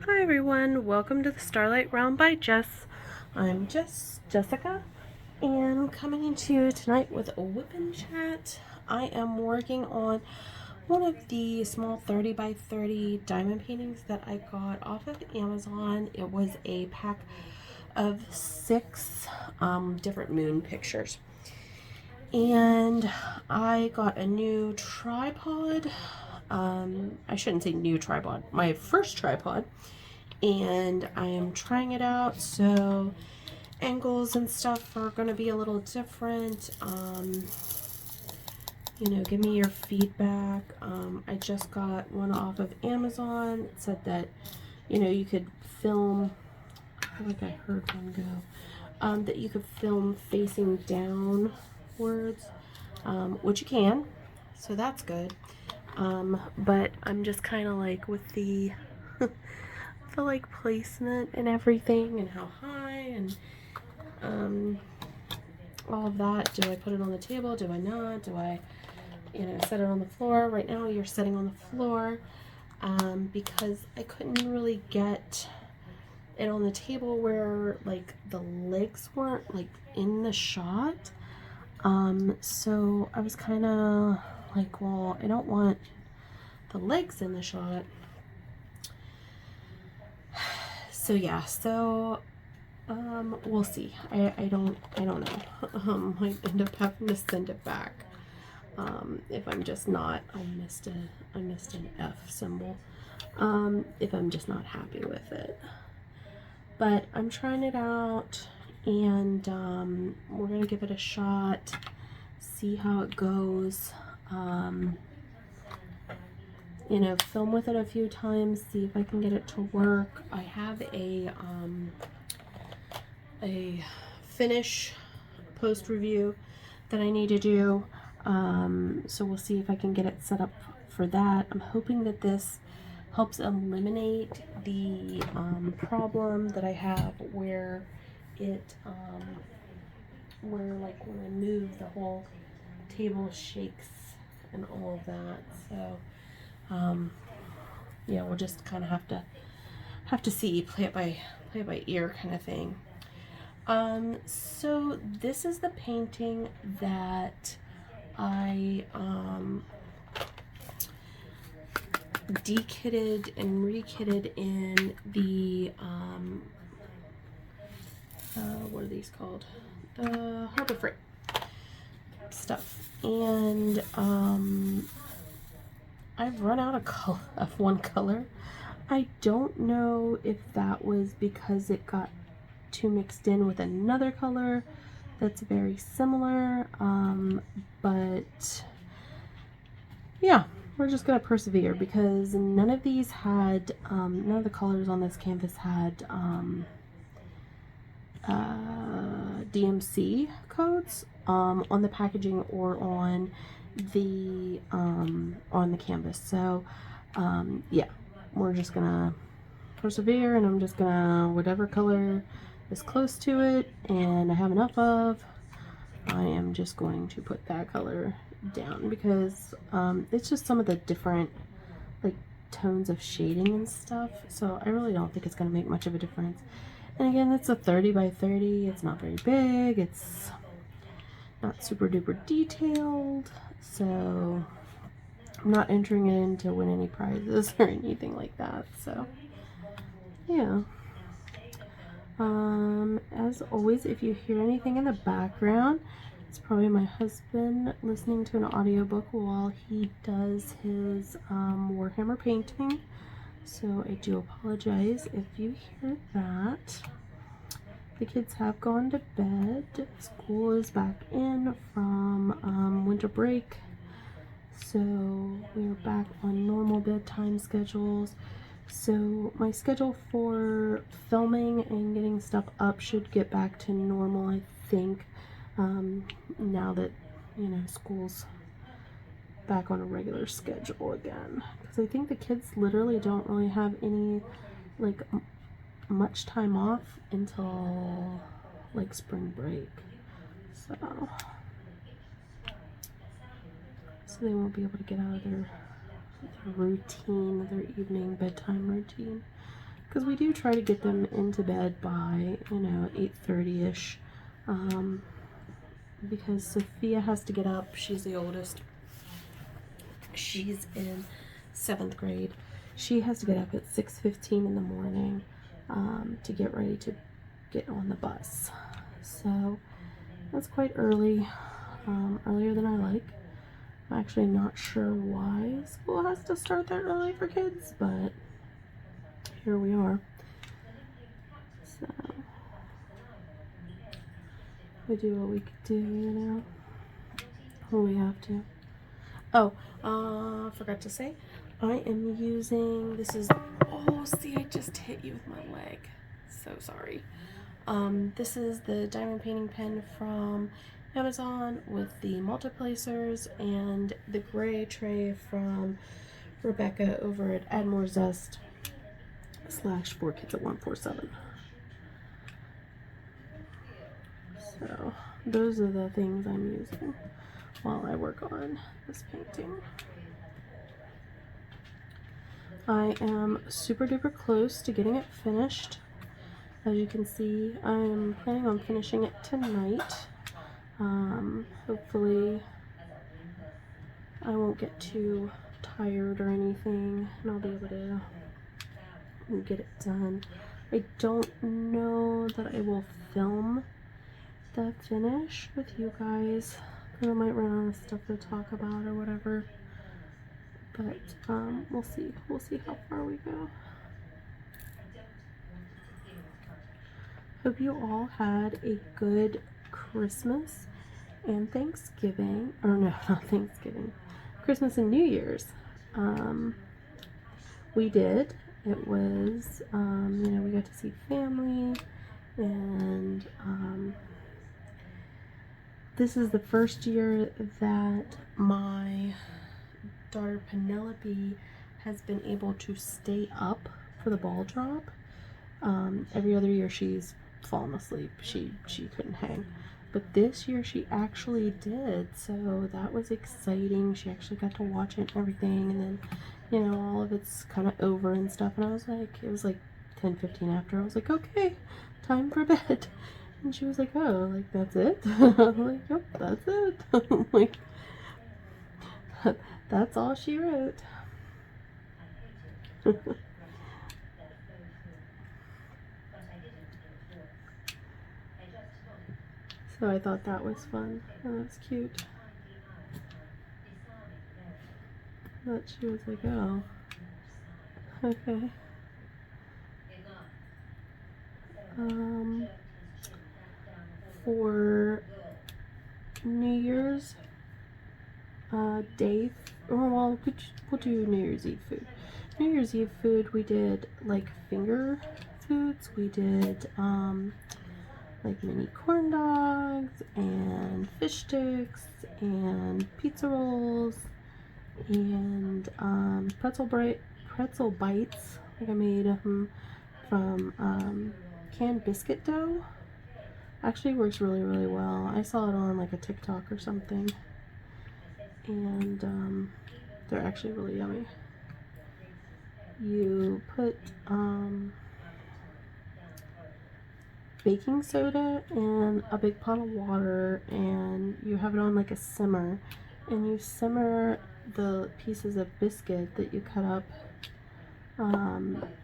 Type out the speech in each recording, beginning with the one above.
Hi everyone, welcome to the Starlight Realm by Jess. I'm Jessica, and coming into you tonight with a WIP and chat. I am working on one of the small 30 by 30 diamond paintings that I got off of Amazon. It was a pack of 6 different moon pictures. And I got a new tripod. I shouldn't say new tripod, my first tripod. And I am trying it out, so angles and stuff are going to be a little different. Give me your feedback. I just got one off of Amazon. It said that, you could film, I feel like I heard one go, that you could film facing downwards, which you can, so that's good. But I'm just kind of like with the like placement and everything and how high and all of that. Do I put it on the table? Do I not? Do I set it on the floor? Right now you're sitting on the floor because I couldn't really get it on the table where like the legs weren't like in the shot. So I was kind of like, well, I don't want the legs in the shot. So yeah, we'll see. I don't know. Might end up having to send it back. If I'm just not, I missed an F symbol. If I'm just not happy with it. But I'm trying it out, and we're gonna give it a shot, see how it goes. Film with it a few times, see if I can get it to work. I have a finish post review that I need to do, so we'll see if I can get it set up for that. I'm hoping that this helps eliminate the problem that I have where it where like when I move the whole table shakes and all of that. So yeah, we'll just kind of have to see, play it by ear kind of thing. So this is the painting that I dekitted and rekitted in the what are these called? The Harbor Freight stuff. And I've run out of one color. I don't know if that was because it got too mixed in with another color that's very similar, but yeah, we're just gonna persevere because none of these had none of the colors on this canvas had DMC codes on the packaging or on the canvas. So yeah, we're just gonna persevere, and I'm just gonna, whatever color is close to it and I have enough of, I am just going to put that color down because it's just some of the different like tones of shading and stuff, so I really don't think it's going to make much of a difference. And again, it's a 30 by 30, it's not very big, it's not super duper detailed, so I'm not entering it in to win any prizes or anything like that. So yeah, as always, if you hear anything in the background, it's probably my husband listening to an audiobook while he does his Warhammer painting. So I do apologize if you hear that. The kids have gone to bed. School is back in from winter break. So we are back on normal bedtime schedules. So my schedule for filming and getting stuff up should get back to normal, I think, now that, school's back on a regular schedule again. Because I think the kids literally don't really have any, like, much time off until, like, spring break. So they won't be able to get out of their routine, their evening bedtime routine, because we do try to get them into bed by, you know, 8:30ish, because Sophia has to get up. She's the oldest. She's in 7th grade. She has to get up at 6:15 in the morning to get ready to get on the bus. So that's quite early, earlier than I like. I'm actually not sure why school has to start that early for kids, but here we are. So we do what we could do, you know, when we have to. Oh, forgot to say, I am using, this is, oh, see, I just hit you with my leg. So sorry. This is the diamond painting pen from Amazon with the multiplacers and the gray tray from Rebecca over at Add More Zest / 4Kids at 147. So those are the things I'm using while I work on this painting. I am super duper close to getting it finished. As you can see, I'm planning on finishing it tonight. Hopefully I won't get too tired or anything, and I'll be able to get it done. I don't know that I will film the finish with you guys, because I might run out of stuff to talk about or whatever. But we'll see. We'll see how far we go. Hope you all had a good Christmas and Thanksgiving, or no, not Thanksgiving, Christmas and New Year's. We did. It was, you know, we got to see family, and this is the first year that my daughter Penelope has been able to stay up for the ball drop. Every other year she's fallen asleep. She couldn't hang. But this year she actually did, so that was exciting. She actually got to watch it and everything, and then, you know, all of it's kind of over and stuff, and I was like, it was like 10:15 after, I was like, okay, time for bed. And she was like, oh, like, that's it? I'm like, yep, that's it. I'm like, that's all she wrote. So I thought that was fun. That was cute. But she was like, oh, okay. For New Year's Day, or well, we'll do New Year's Eve food. New Year's Eve food, we did like finger foods. We did like mini corn dogs and fish sticks and pizza rolls and pretzel bites. Like I made them from canned biscuit dough. Actually works really, really well. I saw it on like a TikTok or something, and they're actually really yummy. You put baking soda in a big pot of water, and you have it on like a simmer, and you simmer the pieces of biscuit that you cut up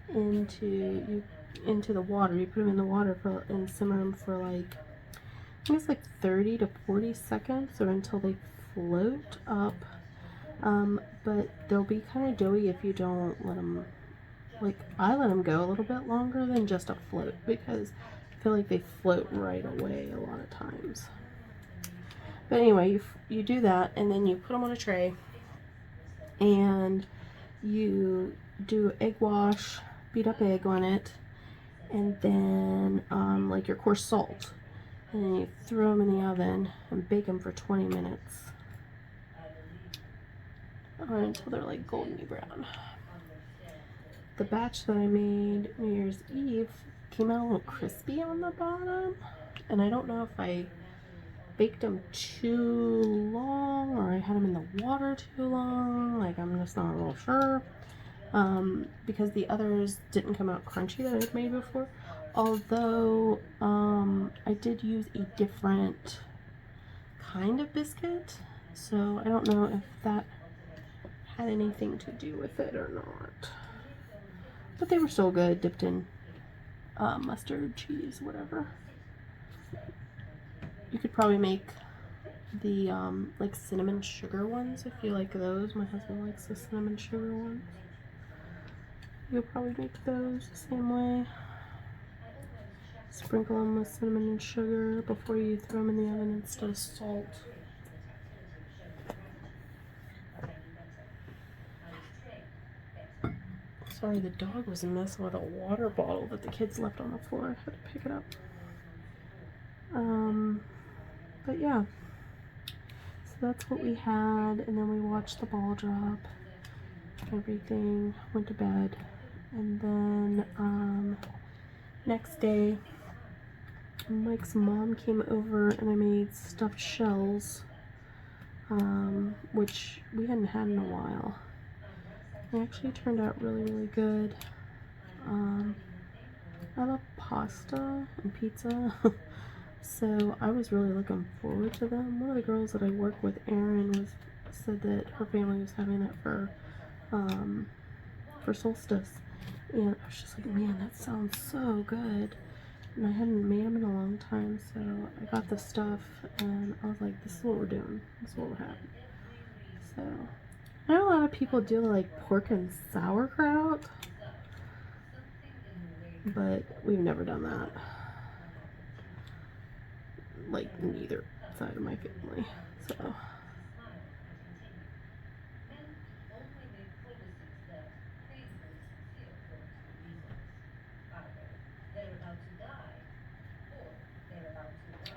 into the water. You put them in the water and simmer them for like, I think it's like 30 to 40 seconds, or until they float up. But they'll be kind of doughy if you don't let them, like, I let them go a little bit longer than just a float, because I feel like they float right away a lot of times. But anyway, you do that, and then you put them on a tray, and you do egg wash, beat up egg on it, and then like your coarse salt, and then you throw them in the oven and bake them for 20 minutes until they're like goldeny brown. The batch that I made New Year's Eve came out a little crispy on the bottom, and I don't know if I baked them too long or I had them in the water too long. Like, I'm just not real sure. because the others didn't come out crunchy that I'd made before. Although I did use a different kind of biscuit, so I don't know if that had anything to do with it or not. But they were still good, dipped in mustard, cheese, whatever. You could probably make the like cinnamon sugar ones if you like those. My husband likes the cinnamon sugar ones. You'll probably make those the same way. Sprinkle them with cinnamon and sugar before you throw them in the oven instead of salt. Sorry, the dog was messing with a water bottle that the kids left on the floor. I had to pick it up. But yeah, so that's what we had, and then we watched the ball drop, everything, went to bed, and then next day Mike's mom came over and I made stuffed shells, which we hadn't had in a while. They actually turned out really, really good. I love pasta and pizza, so I was really looking forward to them. One of the girls that I work with, Erin, said that her family was having that for solstice, and I was just like, man, that sounds so good. And I hadn't made them in a long time, so I got the stuff, and I was like, this is what we're doing. This is what we're having. So, I know a lot of people do like pork and sauerkraut, but we've never done that. Like, neither side of my family, so.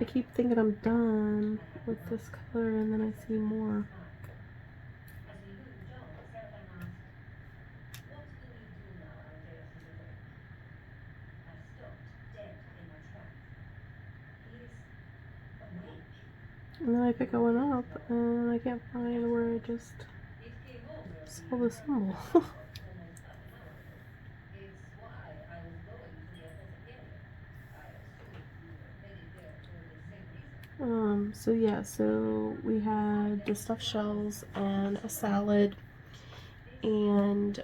I keep thinking I'm done with this color, and then I see more. And then I pick one up, and I can't find where I just saw the symbol. So yeah, so we had the stuffed shells and a salad and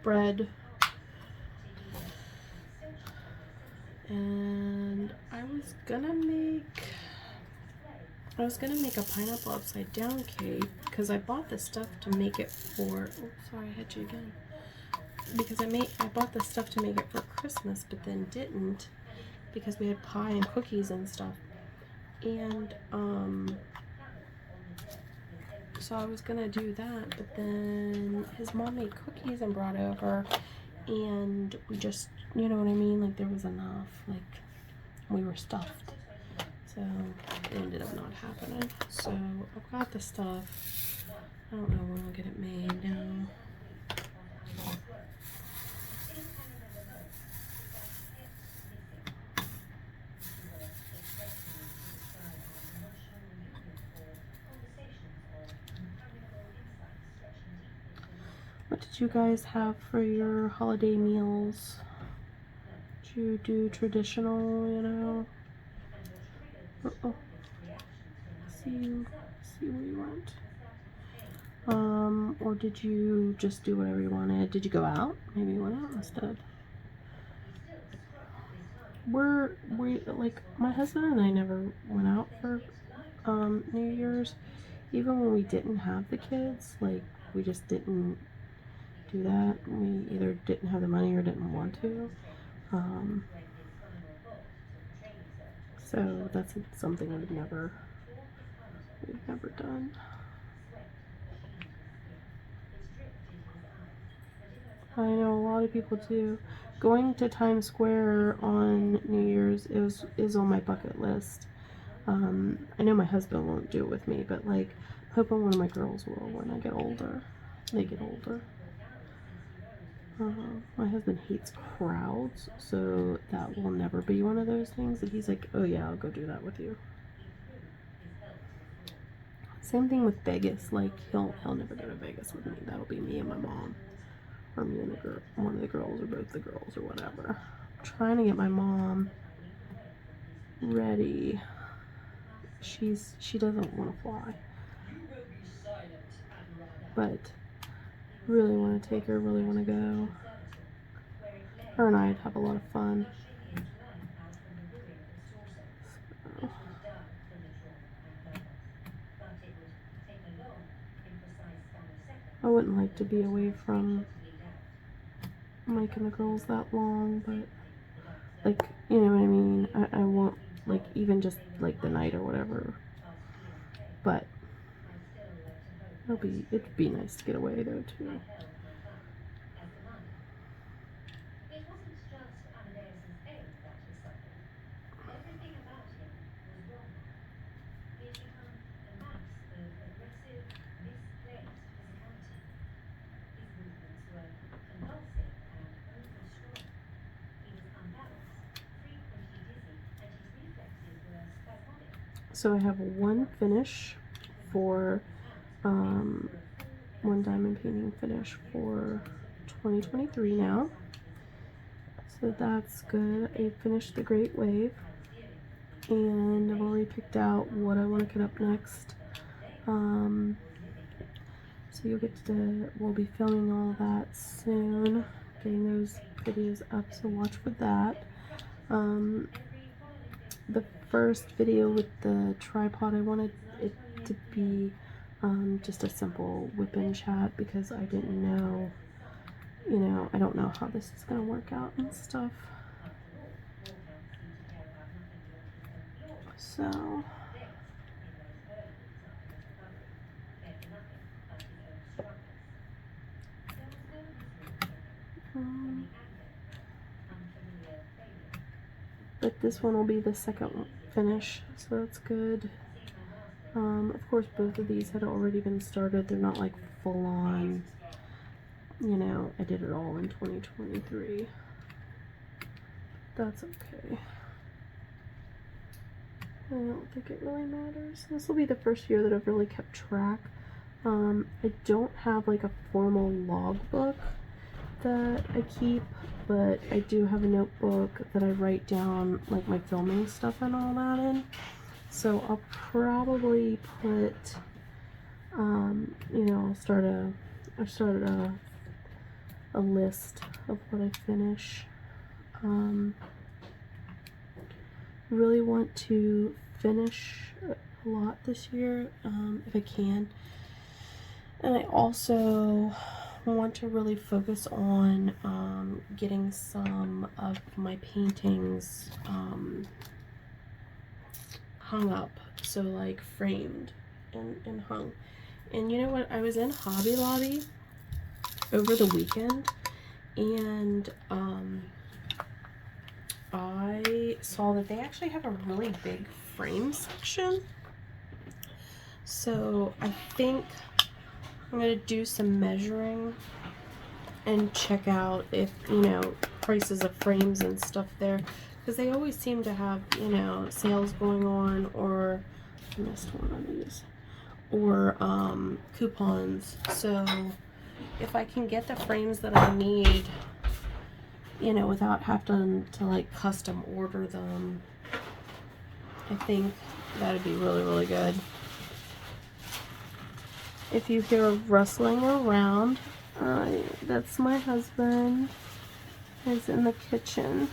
bread, and I was gonna make a pineapple upside down cake because I bought the stuff to make it for. Oh, sorry, I hit you again. Because I bought the stuff to make it for Christmas, but then didn't because we had pie and cookies and stuff. And so I was gonna do that, but then his mom made cookies and brought over, and we just, you know what I mean, like there was enough, like we were stuffed, so it ended up not happening. So I've got the stuff. I don't know when I'll get it made now. What did you guys have for your holiday meals? Did you do traditional, you know? Oh, see where you went. Or did you just do whatever you wanted? Did you go out? Maybe you went out instead. We like, my husband and I never went out for New Year's. Even when we didn't have the kids, like we just didn't do that. We either didn't have the money or didn't want to. So that's something we've never done. I know a lot of people do. Going to Times Square on New Year's is on my bucket list. I know my husband won't do it with me, but like, hoping one of my girls will when I get older. They get older. My husband hates crowds, so that will never be one of those things that he's like, oh yeah, I'll go do that with you. Same thing with Vegas. Like he'll never go to Vegas with me. That'll be me and my mom. or me and the girl, one of the girls, or both the girls, or whatever. I'm trying to get my mom ready. She doesn't want to fly, but really want to take her, really want to go. Her and I'd have a lot of fun. So, I wouldn't like to be away from Mike and the girls that long, but like, you know what I mean? I won't, like, even just like the night or whatever, but it'd be nice to get away though too. So I have one finish for one diamond painting finish for 2023 now, so that's good. I finished the Great Wave, and I've already picked out what I want to cut up next. So you'll get to, we'll be filming all that soon, getting those videos up, so watch for that. The first video with the tripod, I wanted it to be just a simple whip and chat, because I didn't know, you know, I don't know how this is going to work out and stuff. So but this one will be the second finish, so that's good. Of course, both of these had already been started. They're not like full on, you know, I did it all in 2023. That's okay. I don't think it really matters. This will be the first year that I've really kept track. I don't have like a formal logbook that I keep, but I do have a notebook that I write down like my filming stuff and all that in. So I'll probably put, you know, I started a list of what I finish. Really want to finish a lot this year, if I can. And I also want to really focus on getting some of my paintings hung up, so like framed and hung. And you know what, I was in Hobby Lobby over the weekend, and I saw that they actually have a really big frame section. So I think I'm going to do some measuring and check out if, you know, prices of frames and stuff there, because they always seem to have, you know, sales going on, or I missed one of these, or coupons. So if I can get the frames that I need, you know, without having to like custom order them, I think that'd be really, really good. If you hear rustling around, that's my husband. He's in the kitchen.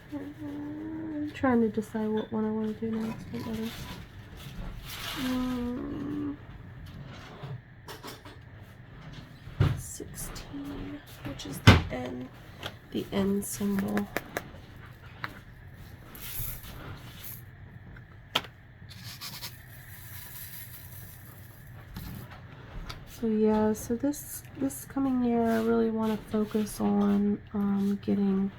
I'm trying to decide what one I want to do next. 16, which is the N symbol. So yeah, so this coming year I really want to focus on getting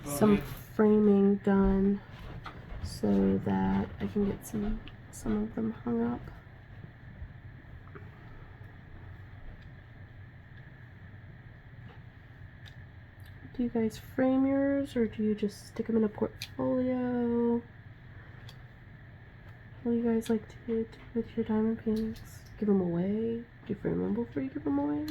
some framing done so that I can get some of them hung up. Do you guys frame yours, or do you just stick them in a portfolio? What do you guys like to do with your diamond paintings? Give them away? Do you frame them before you give them away?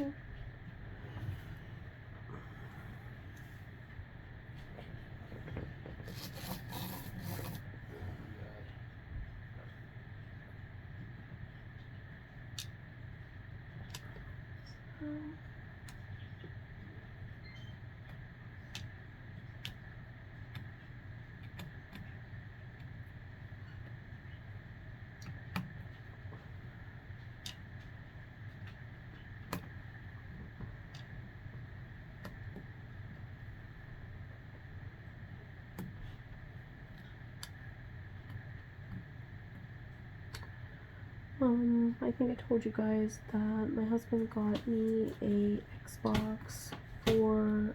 I think I told you guys that my husband got me a Xbox for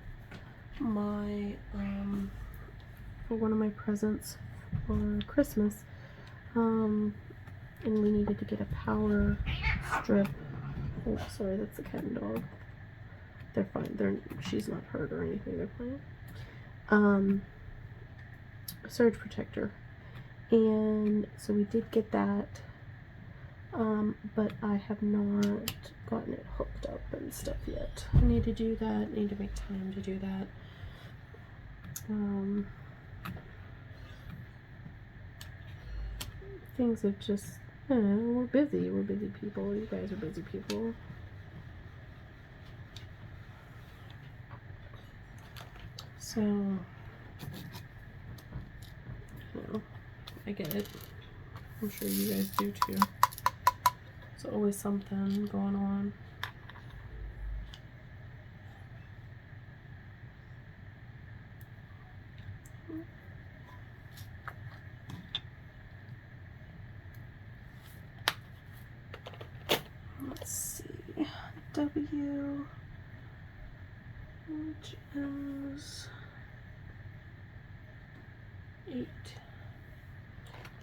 my for one of my presents for Christmas. And we needed to get a power strip. Oh, sorry, that's the cat and dog. They're fine. She's not hurt or anything. They're fine. Surge protector, and so we did get that. But I have not gotten it hooked up and stuff yet. I need to do that. I need to make time to do that. Things have just, we're busy. We're busy people. You guys are busy people. So, I get it. I'm sure you guys do too. There's always something going on. Let's see. W, which is 8.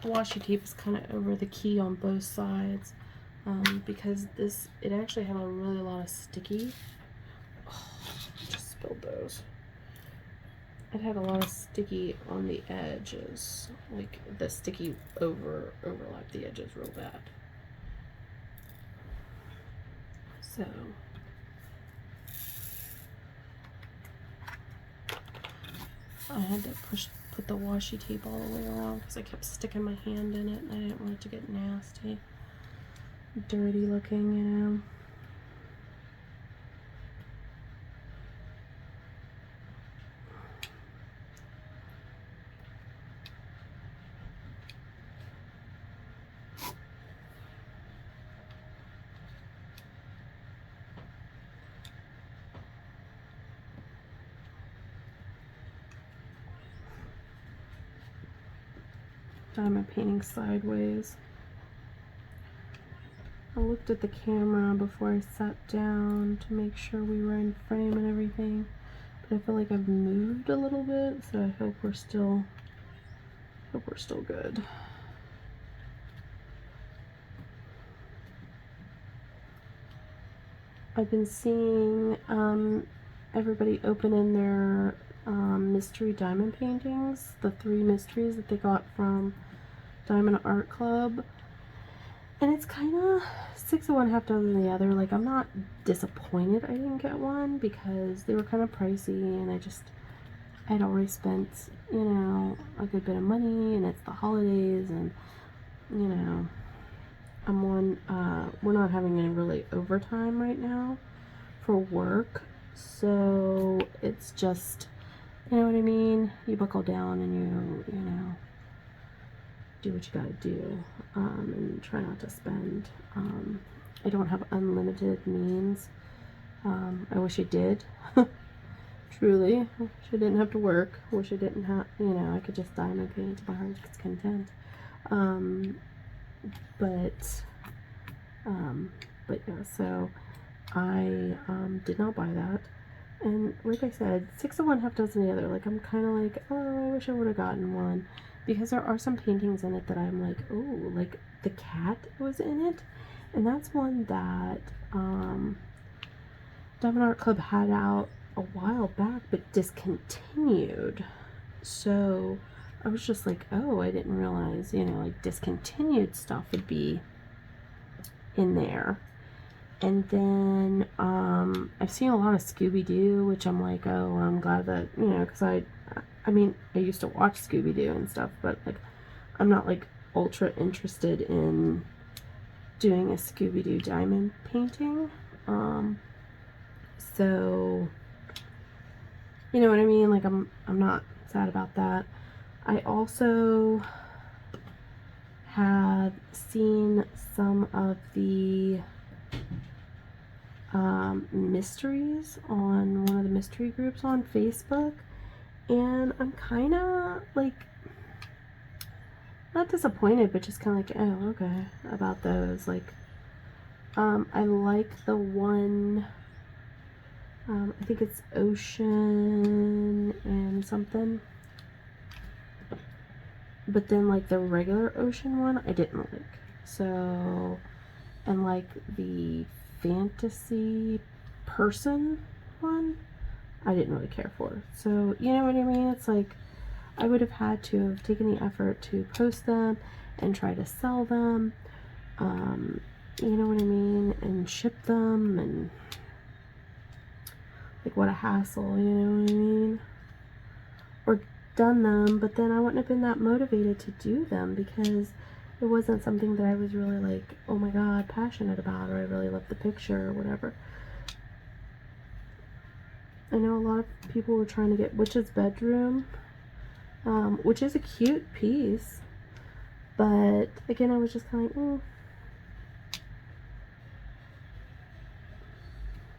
The washi tape is kind of over the key on both sides. Because it actually had a really lot of sticky. Oh, just spilled those. It had a lot of sticky on the edges, like the sticky overlapped the edges real bad. So I had to put the washi tape all the way around because I kept sticking my hand in it and I didn't want it to get nasty. Dirty looking, you know. Diamond painting sideways. I looked at the camera before I sat down to make sure we were in frame and everything, but I feel like I've moved a little bit, so I hope we're still good. I've been seeing everybody opening their mystery diamond paintings, the 3 mysteries that they got from Diamond Art Club. And it's kind of 6 of one, half dozen of the other. Like, I'm not disappointed I didn't get one because they were kind of pricey and I'd already spent, you know, a good bit of money and it's the holidays and, you know, we're not having any really overtime right now for work. So it's just, you know what I mean? You buckle down and you know, do what you gotta do, and try not to spend. I don't have unlimited means. I wish I did. Truly, wish I didn't have to work. Wish I didn't have, you know, I could just diamond paint to my heart's content. But yeah, so I did not buy that. And like I said, 6 of one, half dozen of the other. Like, I'm kind of like, oh, I wish I would have gotten one. Because there are some paintings in it that I'm like, oh, like the cat was in it. And that's one that Diamond Art Club had out a while back, but discontinued. So I was just like, oh, I didn't realize, you know, like discontinued stuff would be in there. And then I've seen a lot of Scooby-Doo, which I'm like, oh, I'm glad that, you know, because I mean, I used to watch Scooby-Doo and stuff, but like, I'm not like ultra interested in doing a Scooby-Doo diamond painting. So, you know what I mean? Like, I'm not sad about that. I also have seen some of the mysteries on one of the mystery groups on Facebook, and I'm kind of like not disappointed, but just kind of like, oh, okay, about those. Like, I like the one, I think it's Ocean and something, but then like the regular Ocean one I didn't like. So, and like the fantasy person one I didn't really care for. So, you know what I mean? It's like I would have had to have taken the effort to post them and try to sell them, you know what I mean, and ship them, and like what a hassle, you know what I mean? Or done them, but then I wouldn't have been that motivated to do them because it wasn't something that I was really like, oh my god, passionate about, or I really loved the picture or whatever. I know a lot of people were trying to get Witch's Bedroom, which is a cute piece, but again, I was just kind of like,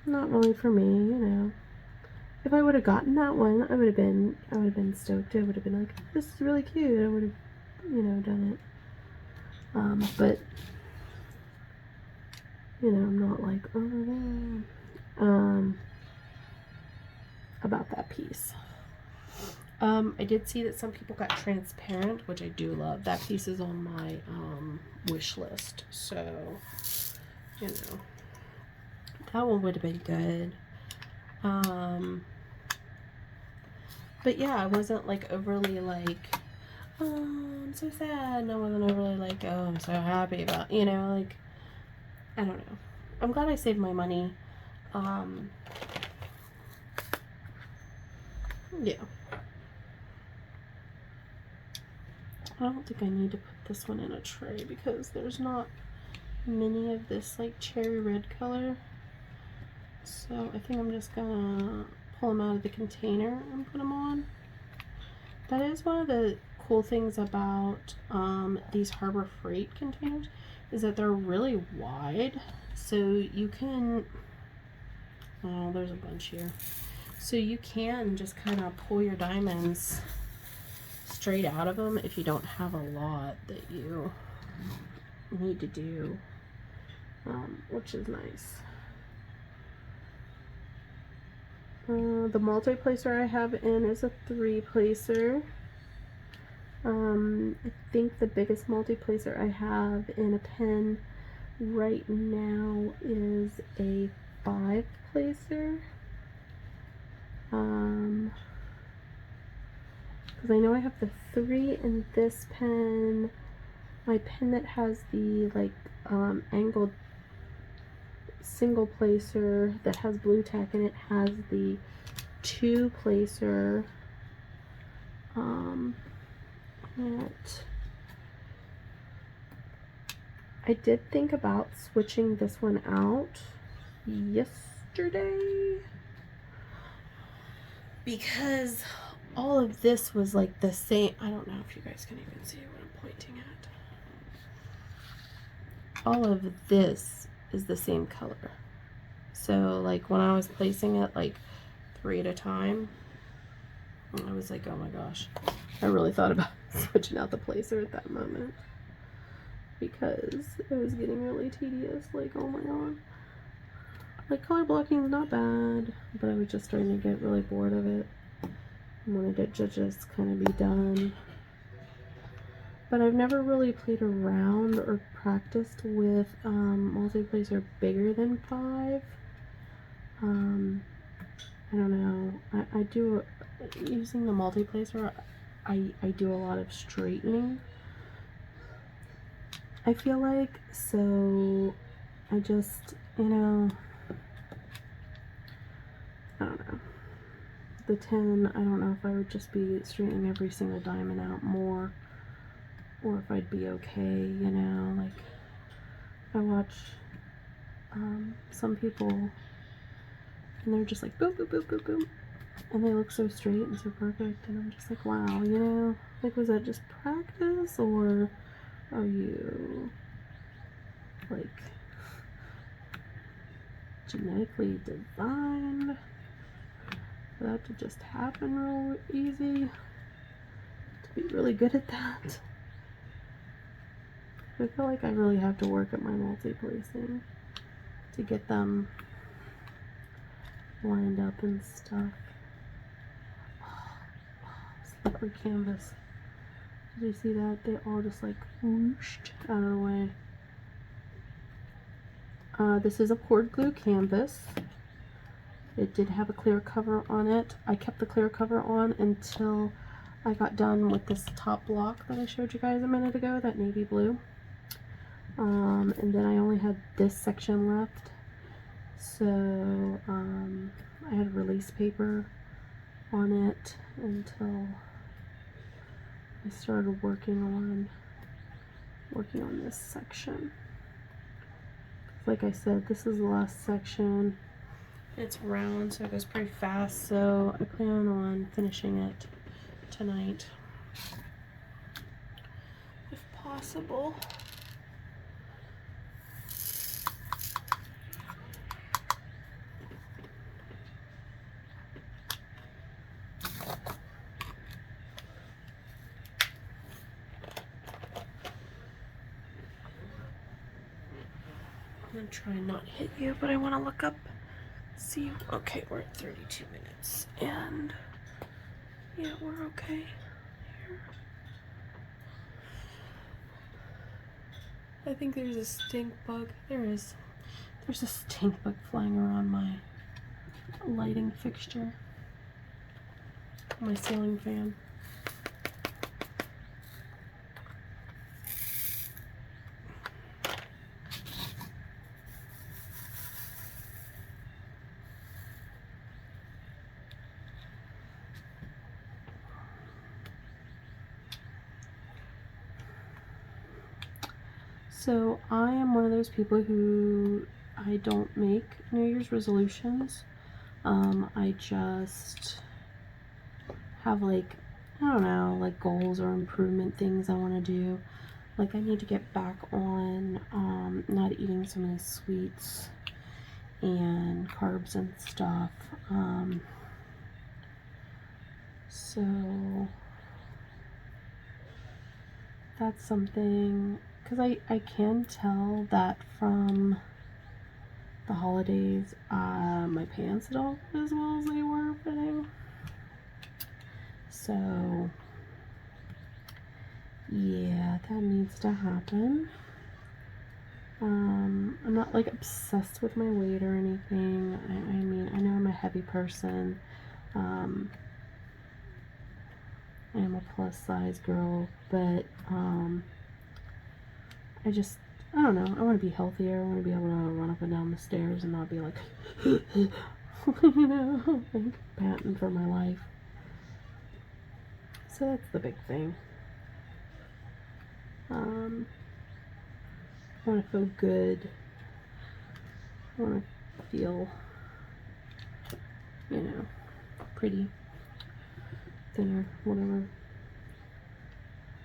not really for me, you know. If I would have gotten that one, I would have been stoked. I would have been like, this is really cute. I would have, you know, done it. But you know, I'm not like, oh my god, about that piece. I did see that some people got transparent, which I do love. That piece is on my wish list, so you know, that one would have been good. But yeah, I wasn't like overly like, oh, I'm so sad. And I wasn't overly like, oh, I'm so happy about, you know, like, I don't know. I'm glad I saved my money. Yeah. I don't think I need to put this one in a tray because there's not many of this like cherry red color. So I think I'm just gonna pull them out of the container and put them on. That is one of the cool things about these Harbor Freight containers is that they're really wide, so you can, oh, there's a bunch here, so you can just kind of pull your diamonds straight out of them if you don't have a lot that you need to do, which is nice. The multi-placer I have in is a 3-placer. I think the biggest multi-placer I have in a pen right now is a 5-placer. Because I know I have the 3 in this pen. My pen that has the like angled single placer that has blue tack in it has the 2-placer. I did think about switching this one out yesterday because all of this was like the same. I don't know if you guys can even see what I'm pointing at. All of this is the same color. So like when I was placing it like 3 at a time, I was like, oh my gosh. I really thought about switching out the placer at that moment because it was getting really tedious. Like, oh my god. Like, color blocking is not bad, but I was just starting to get really bored of it. I wanted it to just kind of be done. But I've never really played around or practiced with multi-placer bigger than 5. I don't know. I do using the multi-placer. I do a lot of straightening, I feel like, so I just, you know, I don't know. The 10, I don't know if I would just be straightening every single diamond out more, or if I'd be okay, you know, like, I watch some people, and they're just like, boop, boop, boop, boop, boop, and they look so straight and so perfect, and I'm just like, wow, you know, like, was that just practice, or are you, like, genetically designed for that to just happen real easy, to be really good at that? I feel like I really have to work at my multi-placing to get them lined up and stuff. Slippery canvas. Did you see that? They all just like whooshed out of the way. This is a poured glue canvas. It did have a clear cover on it. I kept the clear cover on until I got done with this top block that I showed you guys a minute ago, that navy blue. And then I only had this section left. So I had release paper on it until I started working on this section. Like I said, this is the last section. It's round, so it goes pretty fast, so I plan on finishing it tonight if possible. I'm gonna try and not hit you, but I want to look up, see. Okay, we're at 32 minutes, and yeah, we're okay here. I think there's a stink bug. There is. There's a stink bug flying around my lighting fixture, my ceiling fan. So I am one of those people who, I don't make New Year's resolutions. I just have, like, I don't know, like goals or improvement things I want to do. Like, I need to get back on not eating so many sweets and carbs and stuff. So that's something, because I can tell that from the holidays, my pants don't fit as well as they were fitting. So yeah, that needs to happen. I'm not like obsessed with my weight or anything. I mean, I know I'm a heavy person. I am a plus size girl, but I don't know. I want to be healthier. I want to be able to run up and down the stairs and not be like, you know, like panting for my life. So that's the big thing. I want to feel good. I want to feel, you know, pretty, thinner, whatever.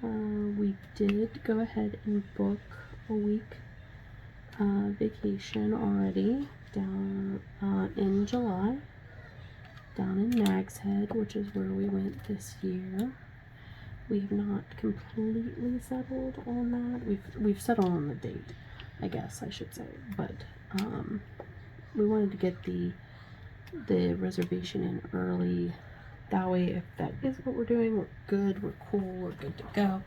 We did go ahead and book a week vacation already down in July, down in Nag's Head, which is where we went this year. We have not completely settled on that. We've settled on the date, I guess I should say, but we wanted to get the reservation in early. That way, if that is what we're doing, we're good, we're cool, we're good to go.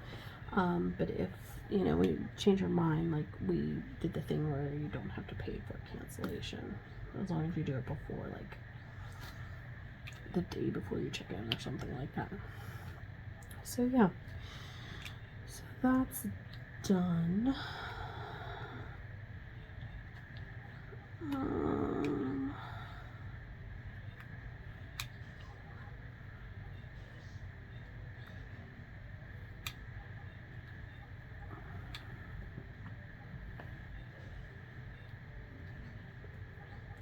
But if, you know, we change our mind, like we did the thing where you don't have to pay for cancellation, as long as you do it before, like, the day before you check in or something like that. So yeah, so that's done.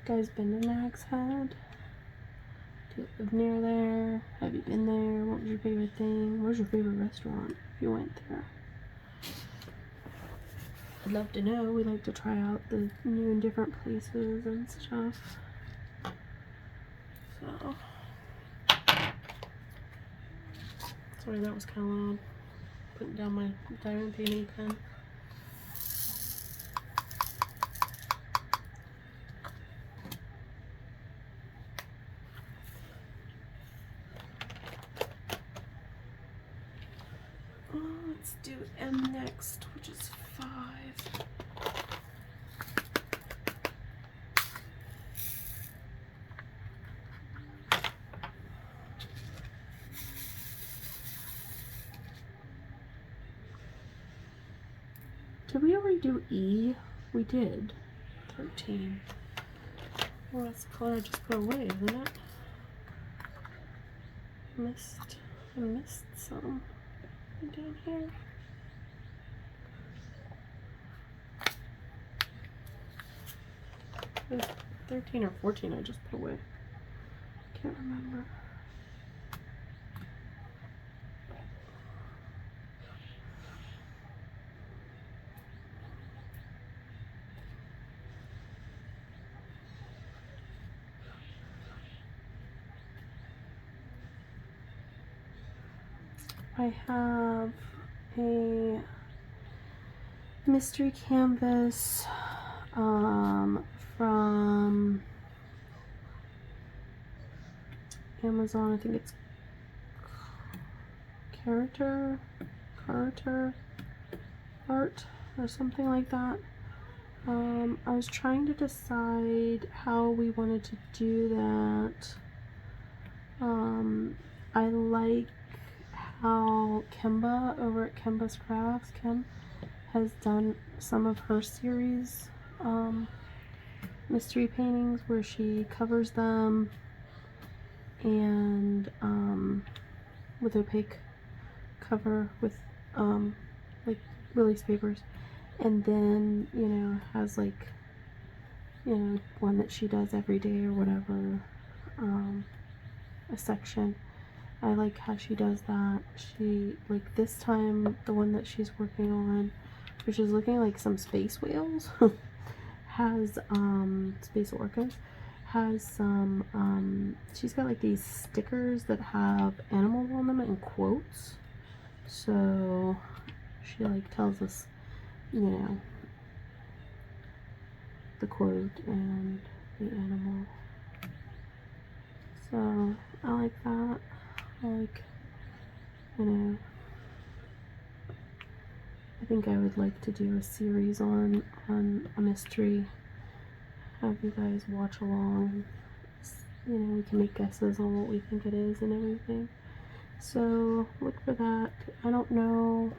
Guys, been to Nag's Head? Do you live near there? Have you been there? What was your favorite thing? Where's your favorite restaurant if you went there? I'd love to know. We like to try out the new and different places and stuff. So, sorry that was kind of loud. Putting down my diamond painting pen. Let's do M next, which is 5. Did we already do E? We did. 13. Well, that's the color I just put away, isn't it? I missed some down here. 13 or 14 I just put away. Can't remember. I have a mystery canvas from Amazon. I think it's Carter Art or something like that. I was trying to decide how we wanted to do that. I like how Kimba over at Kimba's Crafts, Kim, has done some of her series mystery paintings where she covers them and with opaque cover with like release papers, and then has like one that she does every day or whatever, a section. I like how she does that. She, like this time, the one that she's working on, which is looking like some space whales, has space orcas, has some she's got like these stickers that have animals on them and quotes. So she like tells us, the quote and the animal. So I like that. I like, I think I would like to do a series on a mystery. Have you guys watch along. We can make guesses on what we think it is and everything. So look for that. I don't know.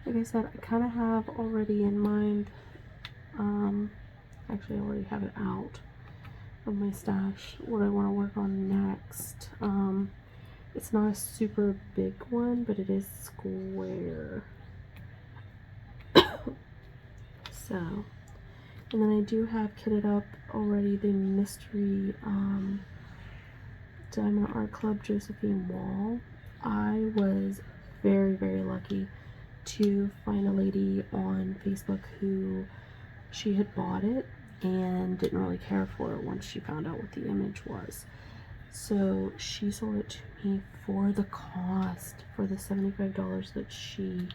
Like I said, I kind of have already in mind. Actually, I already have it out of my stash. What I want to work on next. It's not a super big one, but it is square. So, and then I do have kitted up already the mystery Diamond Art Club Josephine Wall. I was very, very lucky to find a lady on Facebook who she had bought it and didn't really care for it once she found out what the image was. So she sold it to me for the cost, for the $75 that she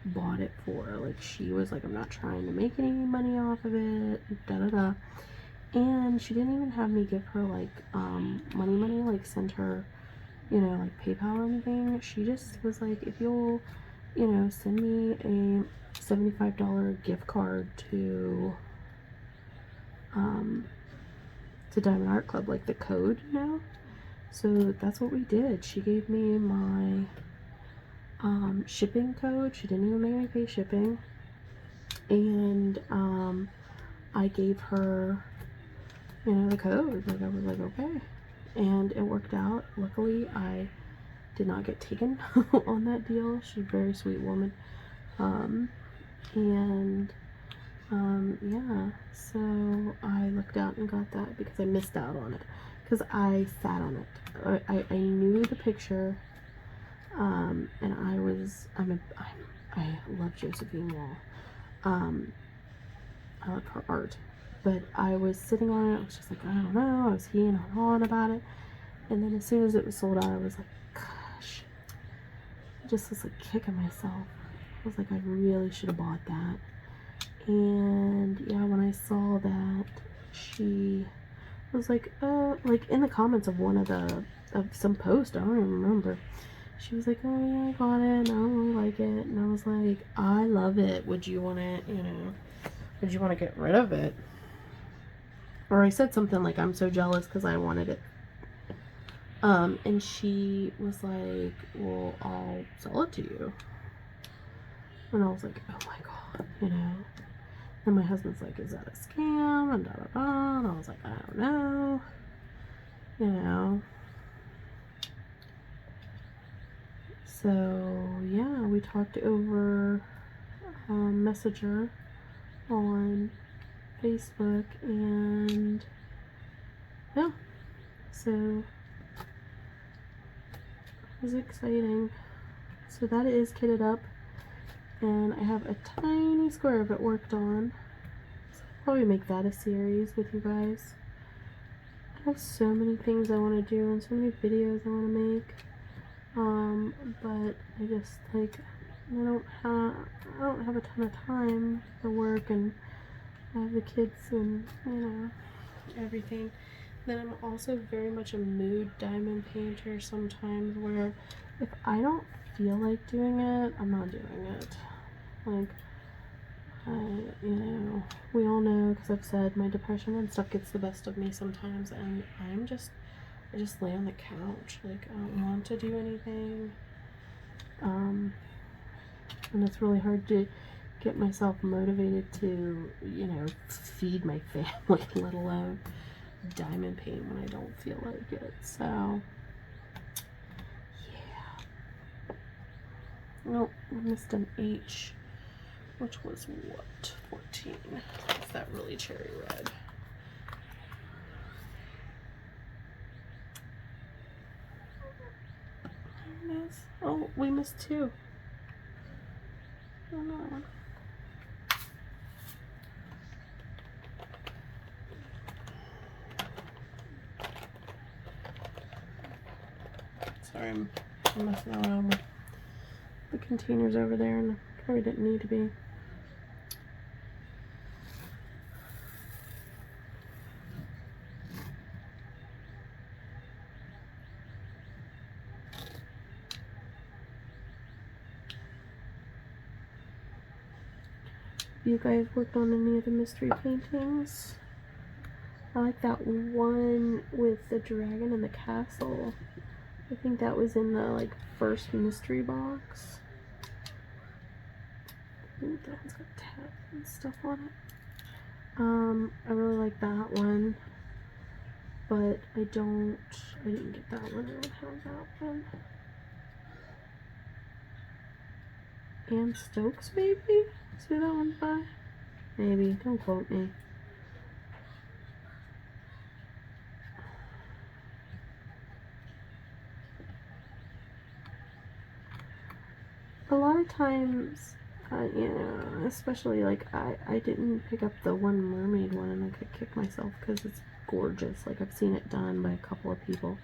bought it for. Like, she was like, I'm not trying to make any money off of it, da da da. And she didn't even have me give her like money, like send her, like PayPal or anything. She just was like, if you'll, send me a $75 gift card to Diamond Art Club, like the code, So that's what we did. She gave me my shipping code. She didn't even make me pay shipping. And I gave her, you know, the code. Like, I was like, okay. And it worked out. Luckily, I did not get taken on that deal. She's a very sweet woman. Yeah, so I looked out and got that because I missed out on it. Because I sat on it. I knew the picture. And I love Josephine Wall. I love her art. But I was sitting on it. I was just like, I don't know. I was heeing on about it. And then as soon as it was sold out, I was like, gosh. I just was like kicking myself. I was like, I really should have bought that. And yeah, when I saw that, she was like in the comments of some post, I don't even remember. She was like, oh yeah, I got it, and I don't really like it. And I was like, I love it. Would you want to, would you want to get rid of it? Or I said something like, I'm so jealous because I wanted it. And she was like, well, I'll sell it to you. And I was like, oh my God, And my husband's like, is that a scam? And da da da. And I was like, I don't know. So yeah, we talked over Messenger on Facebook, and yeah, so it was exciting. So that is kitted up, and I have a tiny square of it worked on. So I'll probably make that a series with you guys. I have so many things I want to do and so many videos I want to make. But I just like I don't have a ton of time for work, and I have the kids and everything. Then I'm also very much a mood diamond painter sometimes, where if I don't feel like doing it, I'm not doing it. Like we all know, because I've said my depression and stuff gets the best of me sometimes, and I just lay on the couch. Like, I don't want to do anything. And it's really hard to get myself motivated to, feed my family, let alone diamond paint when I don't feel like it. So, yeah. Oh, I missed an H, which was what? 14. It's that really cherry red. There it is. Oh, we missed 2. Oh no. Sorry, I'm messing around with the containers over there, and probably didn't need to be. You guys worked on any of the mystery paintings? I like that one with the dragon and the castle. I think that was in the first mystery box. I think that one's got tabs and stuff on it. I really like that one, but I didn't get that one. I don't have that one. Anne Stokes, maybe? See that one by? Maybe. Don't quote me. A lot of times, especially I didn't pick up the one mermaid one, and I could kick myself because it's gorgeous. Like, I've seen it done by a couple of people,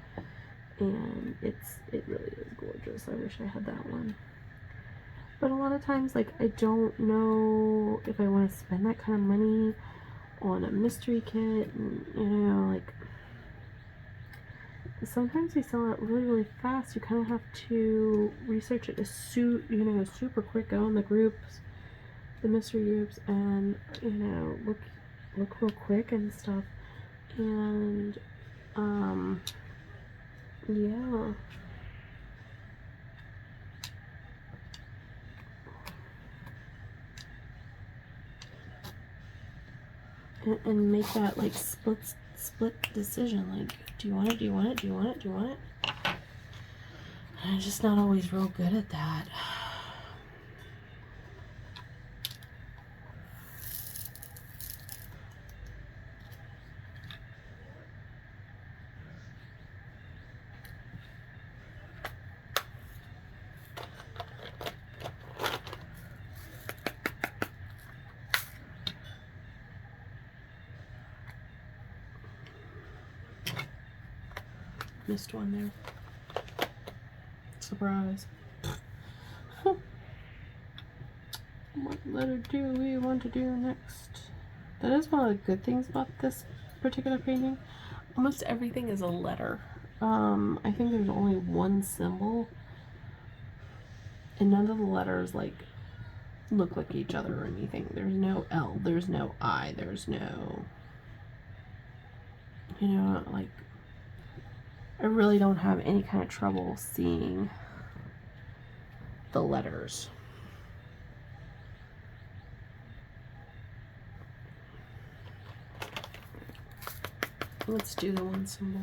and it really is gorgeous. I wish I had that one. But a lot of times, I don't know if I want to spend that kind of money on a mystery kit, and sometimes they sell out really, really fast. You kind of have to research it super quick. Go in the groups, the mystery groups, and look real quick and stuff. And yeah. and make that like split decision. Like, do you want it? Do you want it? Do you want it? Do you want it? I'm just not always real good at that. Missed one there. Surprise. What letter do we want to do next? That is one of the good things about this particular painting. Almost everything is a letter. I think there's only one symbol, and none of the letters like look like each other or anything. There's no L, there's no I, there's no, you know, like, I really don't have any kind of trouble seeing the letters. Let's do the one symbol.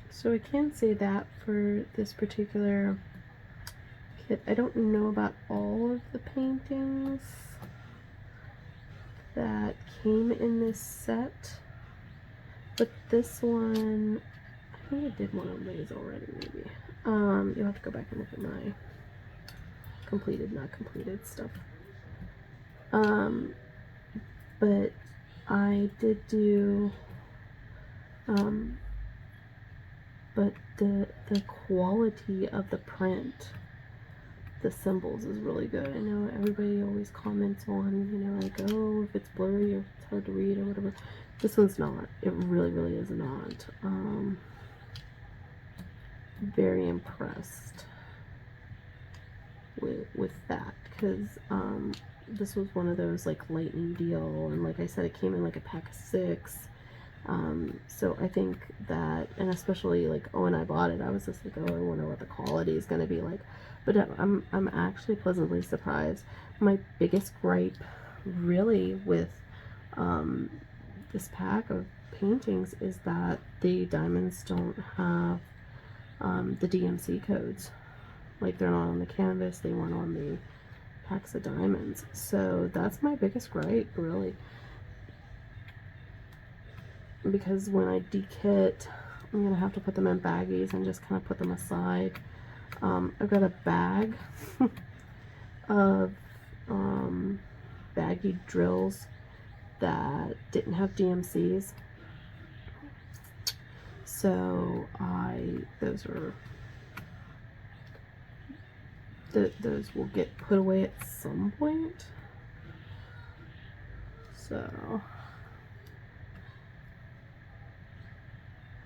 So I can say that for this particular kit, I don't know about all of the paintings that came in this set, but this one, I think I did one of these already maybe. You'll have to go back and look at my completed, not completed stuff. But I did do, but the quality of the print, the symbols is really good. I know everybody always comments on, you know, like, oh, if it's blurry or if it's hard to read or whatever. This one's not. It really, really is not. Very impressed with that, because this was one of those like lightning deal, and like I said, it came in like a pack of 6. So I think that, and especially like, oh, when I bought it, I was just like, oh, I wonder what the quality is going to be like. But I'm actually pleasantly surprised. My biggest gripe really with this pack of paintings is that the diamonds don't have the DMC codes. Like, they're not on the canvas, they weren't on the packs of diamonds. So that's my biggest gripe, really. Because when I dekit, I'm gonna have to put them in baggies and just kind of put them aside. I've got a bag of baggy drills that didn't have DMCs, so those will get put away at some point. So,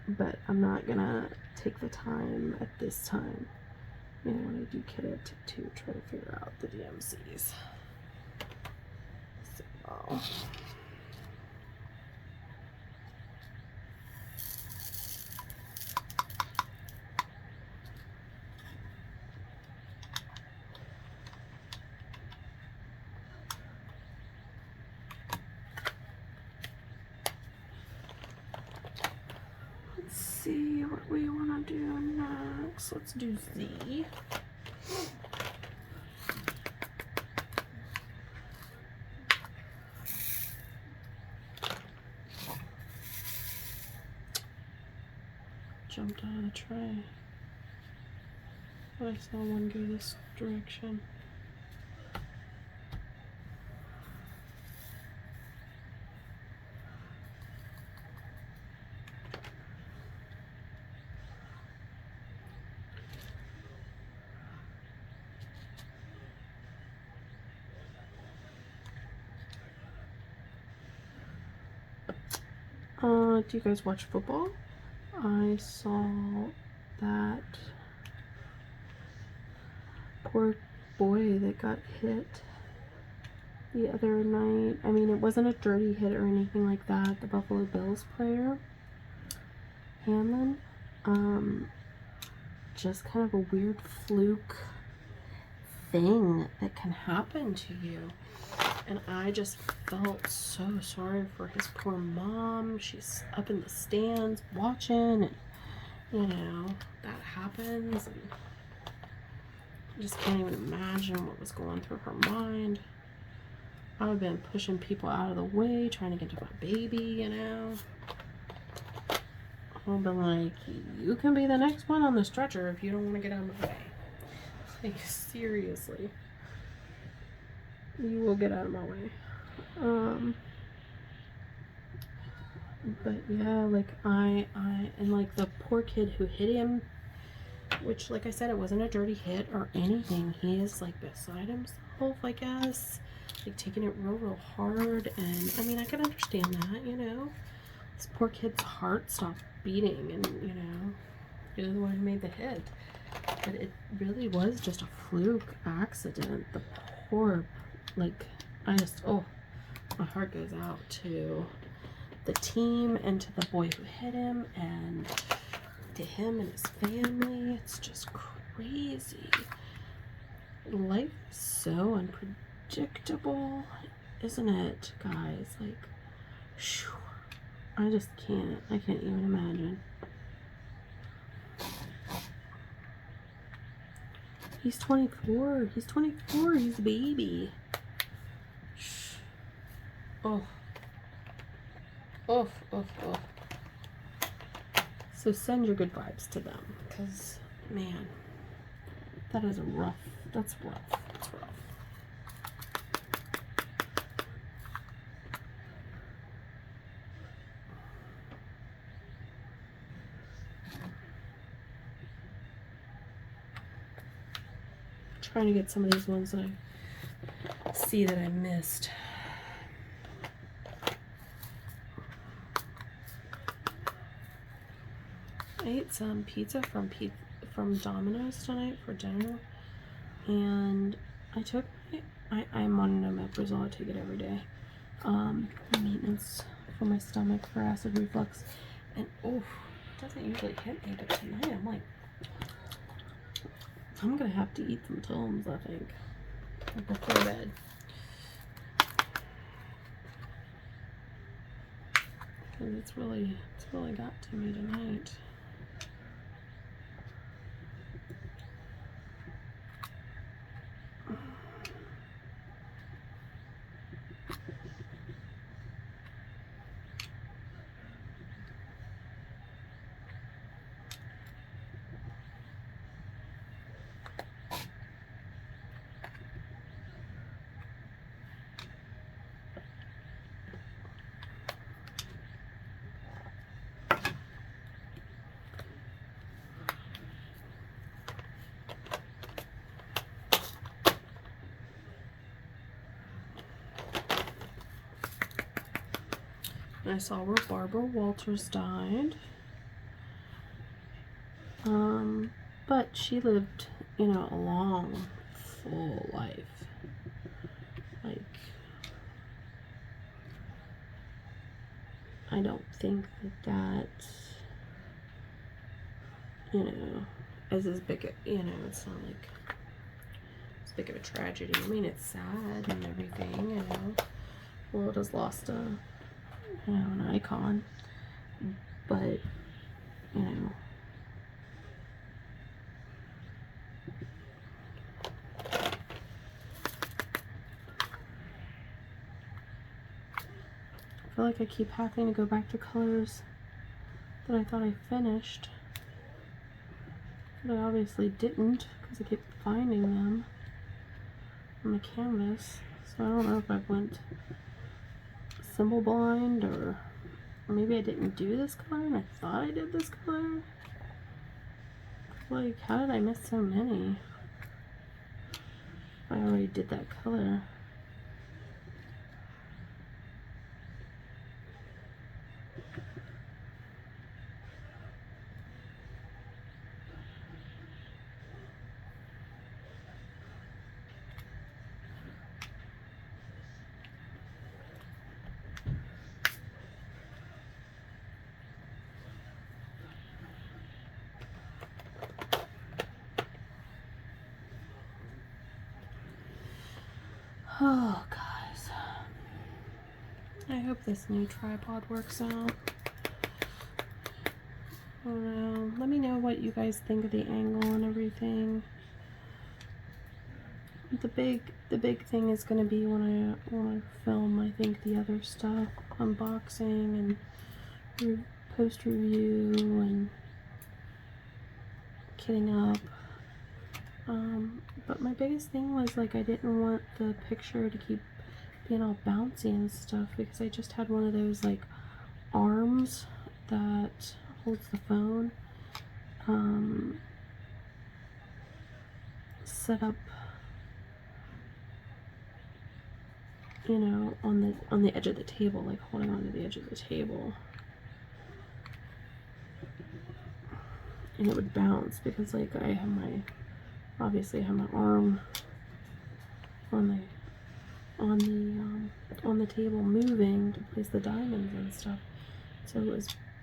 but I'm not gonna take the time at this time, you know, when I do kit it, to try to figure out the DMCs. So, let's see what we want to do next. Let's do Z. Jumped out of the tray. But I saw one go this direction. Do you guys watch football? I saw that poor boy that got hit the other night. I mean, it wasn't a dirty hit or anything like that. The Buffalo Bills player, Hanlon, just kind of a weird fluke thing that can happen to you. And I just felt so sorry for his poor mom. She's up in the stands watching, and you know, that happens. And I just can't even imagine what was going through her mind. I would have been pushing people out of the way, trying to get to my baby, you know. I've been like, you can be the next one on the stretcher if you don't want to get out of my way. Like, seriously. You will get out of my way. But yeah, like and like the poor kid who hit him, which like I said, it wasn't a dirty hit or anything. He is like beside himself, I guess, like taking it real hard. And I mean, I can understand that, you know, this poor kid's heart stopped beating, and you know, you're the one who made the hit. But it really was just a fluke accident. The poor, like, I just, oh, my heart goes out to the team and to the boy who hit him and to him and his family. It's just crazy. Life is so unpredictable, isn't it, guys? Like, whew, I just can't. I can't even imagine. He's 24. He's 24. He's a baby. Oh. Oh. So send your good vibes to them, because, man, that is rough. That's rough. That's rough. Trying to get some of these ones that I see that I missed. I ate some pizza from Domino's tonight for dinner, and I took I'm on omeprazole. I take it every day. Maintenance for my stomach for acid reflux, and oh, it doesn't usually hit me, but tonight I'm like, I'm gonna have to eat some Tums, I think, before bed. Because it's really got to me tonight. I saw where Barbara Walters died. But she lived, you know, a long, full life. Like, I don't think that, you know, is as big a, you know, it's not like as big of a tragedy. I mean, it's sad and everything, you know. The world has lost a, you know, an icon. But, you know, I feel like I keep having to go back to colors that I thought I finished. But I obviously didn't, because I kept finding them on the canvas. So I don't know if I went symbol blind, or maybe I didn't do this color and I thought I did this color. Like, how did I miss so many? I already did that color. Oh, guys. I hope this new tripod works out. I don't know. Let me know what you guys think of the angle and everything. The big thing is gonna be when I film, I think, the other stuff, unboxing and post review and kitting up. But my biggest thing was, like, I didn't want the picture to keep being all bouncy and stuff, because I just had one of those, like, arms that holds the phone set up, you know, on the edge of the table, like holding onto the edge of the table, and it would bounce because, like, I have my obviously I have my arm on the table moving to place the diamonds and stuff, so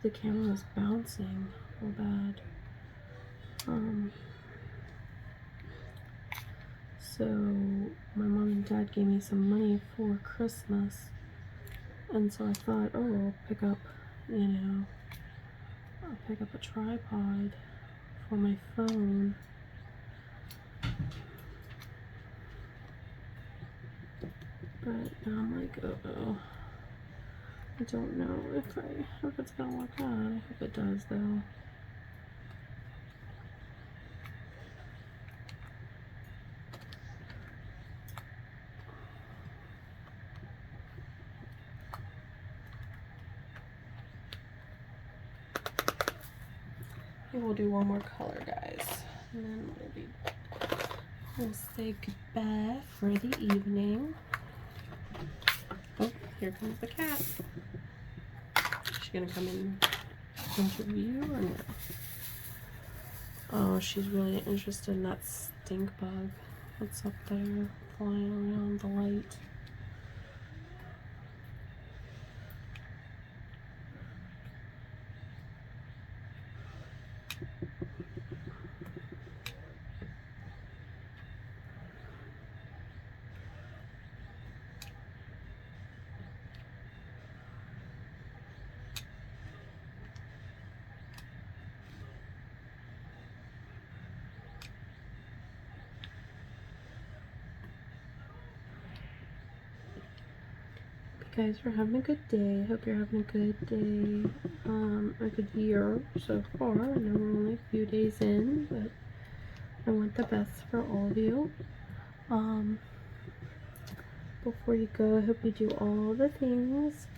the camera was bouncing real bad. So my mom and dad gave me some money for Christmas, and so I thought, oh, I'll pick up a tripod for my phone. But now I'm like, oh, I don't know if it's gonna work out. I hope it does, though. We'll do one more color, guys, and then we'll say goodbye for the evening. Oh, here comes the cat. Is she gonna come in interview or no? Oh, she's really interested in that stink bug that's up there flying around the light. Guys, we're having a good day. I hope you're having a good day, a good year so far. I know we're only a few days in, but I want the best for all of you. Before you go, I hope you do all the things,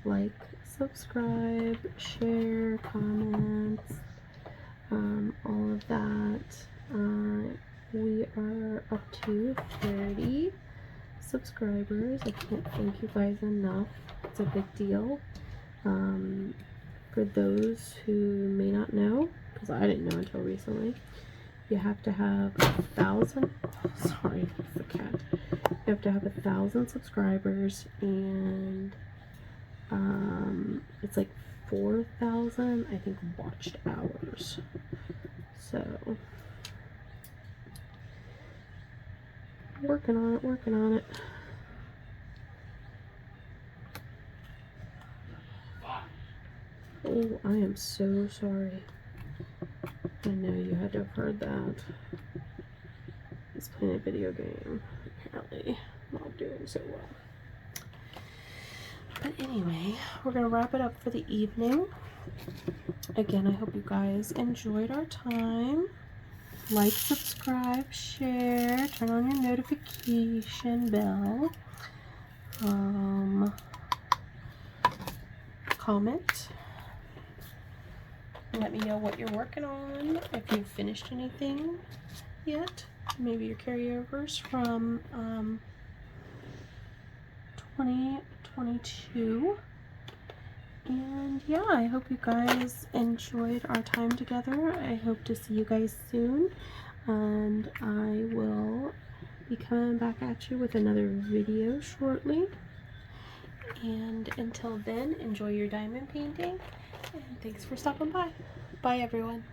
like, subscribe, share, comments, all of that. We are up to 30 subscribers. I can't thank you guys enough. It's a big deal. For those who may not know, because I didn't know until recently, you have to have 1,000. Sorry, that's the cat. You have to have 1,000 subscribers, and it's like 4,000, I think, watched hours. So working on it. Oh, I am so sorry. I know you had to have heard that. He's playing a video game, apparently not doing so well. But anyway, we're gonna wrap it up for the evening. Again, I hope you guys enjoyed our time. Like, subscribe, share, turn on your notification bell, comment, let me know what you're working on, if you've finished anything yet, maybe your carryovers from 2022. And yeah, I hope you guys enjoyed our time together. I hope to see you guys soon, and I will be coming back at you with another video shortly. And until then, enjoy your diamond painting, and thanks for stopping by. Bye, everyone.